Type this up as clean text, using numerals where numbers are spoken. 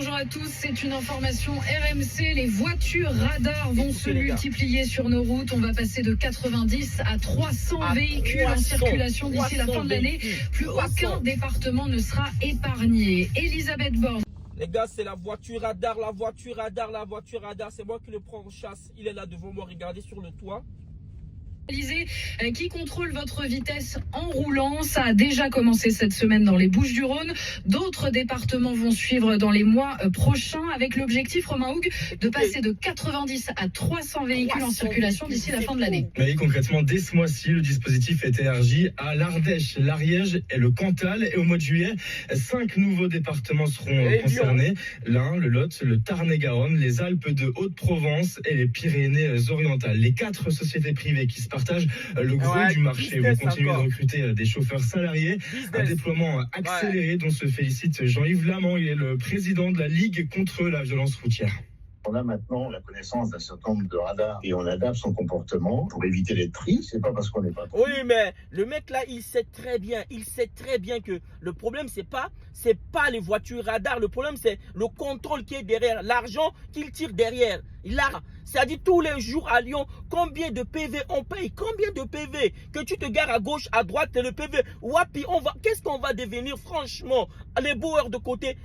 bonjour à tous. C'est une information RMC. Les voitures radars vont se multiplier sur nos routes. On va passer de 90 à 300 véhicules en circulation d'ici la fin de l'année. Plus aucun département ne sera épargné. Elisabeth Borne. Les gars, c'est la voiture radar, la voiture radar, la voiture radar. C'est moi qui le prends en chasse. Il est là devant moi, regardez sur le toit. Qui contrôle votre vitesse en roulant. Ça a déjà commencé cette semaine dans les Bouches-du-Rhône. D'autres départements vont suivre dans les mois prochains avec l'objectif, Romain Houg, de passer de 90 à 300 véhicules en circulation d'ici la fin de l'année. Mais concrètement, dès ce mois-ci, le dispositif est élargi à l'Ardèche, l'Ariège et le Cantal. Et au mois de juillet, 5 nouveaux départements seront concernés. L'Ain, le Lot, le Tarn-et-Garonne, les Alpes de Haute-Provence et les Pyrénées-Orientales. Les 4 sociétés privées qui se partagent le gros du marché vont continuer de recruter des chauffeurs salariés. Un déploiement accéléré dont se félicite Jean-Yves Lamant. Il est le président de la Ligue contre la violence routière. On a maintenant la connaissance d'un certain nombre de radars et on adapte son comportement pour éviter les tris. C'est pas parce qu'on n'est pas... Oui, mais le mec là, il sait très bien que le problème, c'est pas les voitures radars. Le problème, c'est le contrôle qui est derrière, l'argent qu'il tire derrière. C'est-à-dire tous les jours à Lyon, combien de PV on paye? Combien de PV? Que tu te gares à gauche, à droite, et le PV. Wapi, qu'est-ce qu'on va devenir franchement? Les boueurs de côté.